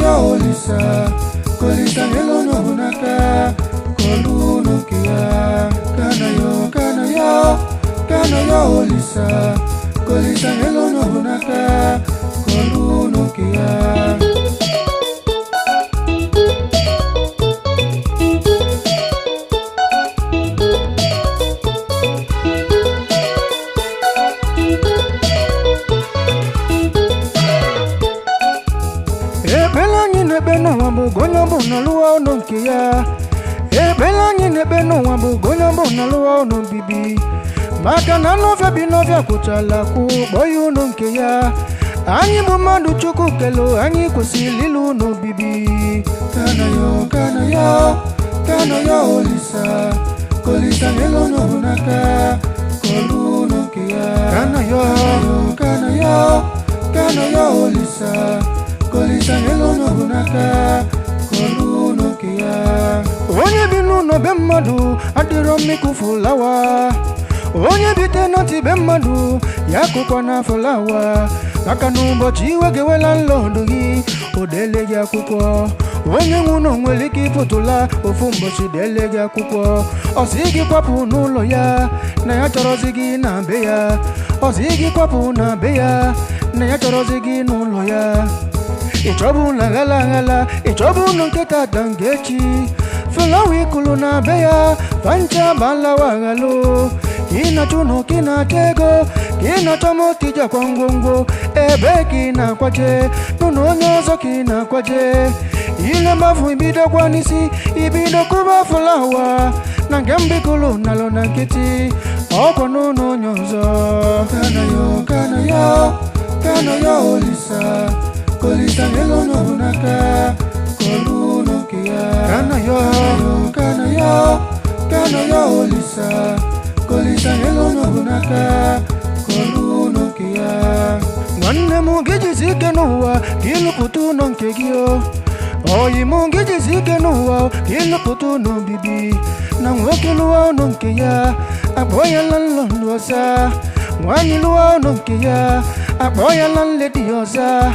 ya olisa kolisa ngelo no hunaka koluno kia kana ya olisa kolisa ngelo no hunaka koluno kia. Ebelanyi nebeno wambu gonyambu na luwa ono kia. Ebelanyi nebeno wambu gonyambu na luwa ono bibi. Maka na novya binovya kuchala ku boyu ono kia. Anyi bumandu chuku kelo anyi kusililu no bibi. Kana yo olisa kolisa ngelo no hunaka koluno kia. Kana yo olisa kolisa ngelo no hunaka koluno kia. Onye binu no bemmadu adiro miku fulawa. Onye bite noti bemmadu yakuko na fulawa. Maka numbo chiwe gewela nlondogi odele ya kuko. Onye nguno mweliki putula ofumbo chidele ya kuko. Osigi kwapu nulo ya na ya chorozigi na beya. Osigi kwapu na beya na ya chorozigi nulo ya. Ichobu ngala ichobu nketa dangechi. Fulawi kuluna beya pancha bala wangalo. Kina chuno kina tego kina tomo tija kwangongo. Ebe kina kwache nuno nyozo kina kwache. Ile mafu ibido kwa nisi ibido kuba fulawa. Nangembi kuluna lo nankiti oko nuno nyozo. Kana yo olisa kolisa ngelo no hunaka koluno kia. Kana yo olisa kolisa ngelo no hunaka koluno kia. Mwanne mungiji zike nuwa kilu putu nonkegio. Oyi mungiji zike nuwa kilu putu no bibi. Nangwoke luwa nonkeya aboya lanlondosa. Mwanyi luwa nonkeya aboya lanlediosa.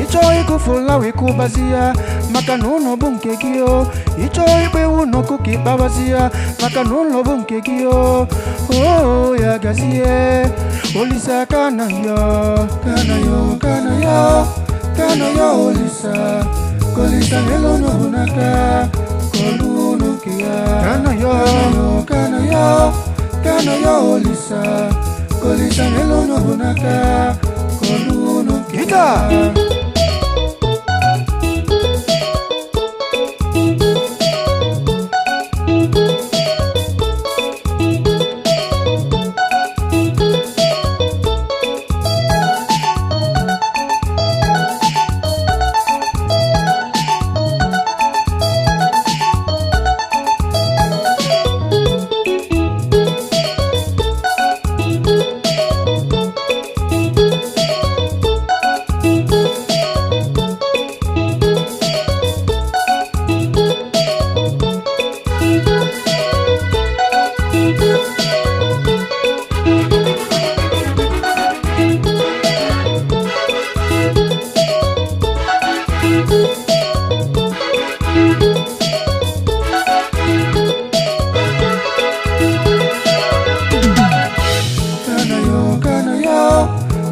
Icho ikufulawi kubazia makanuno bunkekio. Icho ipewu kukibawazia makanuno bunkekio. Oh ya gazie olisa kana yo olisa kolisa ngelo no hunaka koluno kia. Kana yo olisa kolisa ngelo no hunaka koluno kia.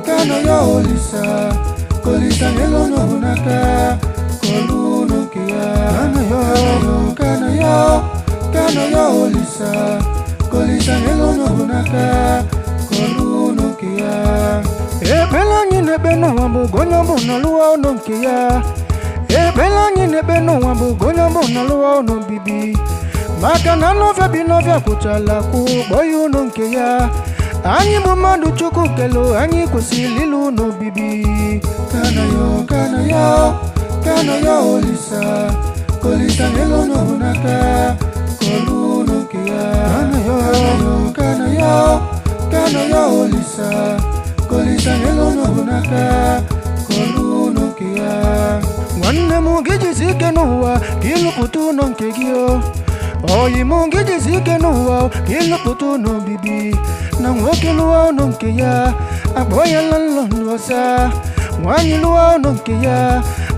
Kana yo olisa kolisa ngelo no hunaka koluno kia. Kana yo olisa kolisa ngelo no hunaka koluno kia. Ebelanyi nebeno wambu gonyambu na luwa ono kia. Ebelanyi nebeno wambu gonyambu na luwa ono bibi. Maka na novya binovya kuchala ku boyu ono kia. Anyi bumandu chuku kelo anyi kusililu no bibi. Kana yo olisa kolisa ngelo no hunaka koluno kia. Kana yo olisa kolisa ngelo no hunaka koluno kia. Mwanne mungiji zike nuwa kilu putu nonkegio. Oyi mungiji zike nuwa kilu putu no bibi. Nangwoke luwa nonkeya aboya lanlondosa. nwanyị lụọ ọnụ nke ya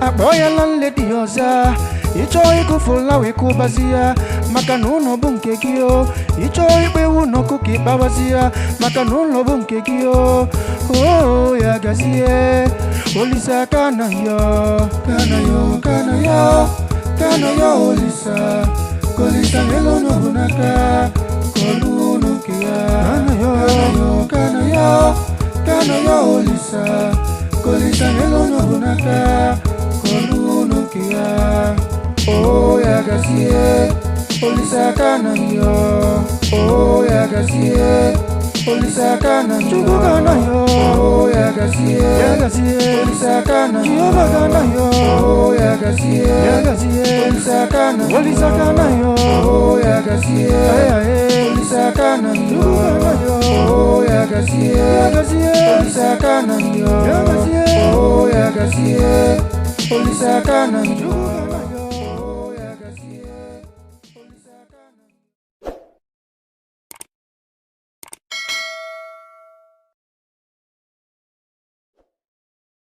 akpọ ya landlady ọza ịchọ ịkụfụla wee kụbazi ya maka na ụlọ bụ nke gị o ịchọ ikpe ewu n'ọkụ ka ịkpabazi ya maka na ụlọ bụ nke gị o ya gazie Olisa kana yo Olisa Kolisa yelo no hunaka Koluno kia kana yo Olisa Kolisa yelo no hunaka Koluno kia ya gazie Olisa kana yo ya gazie Olisa kana yo ya gazie Olisa kana yo ya gazie Olisa kana yo ya gazie Olisa kana yo ya gazie Olisa kana yo ya gazie Olisa kana yo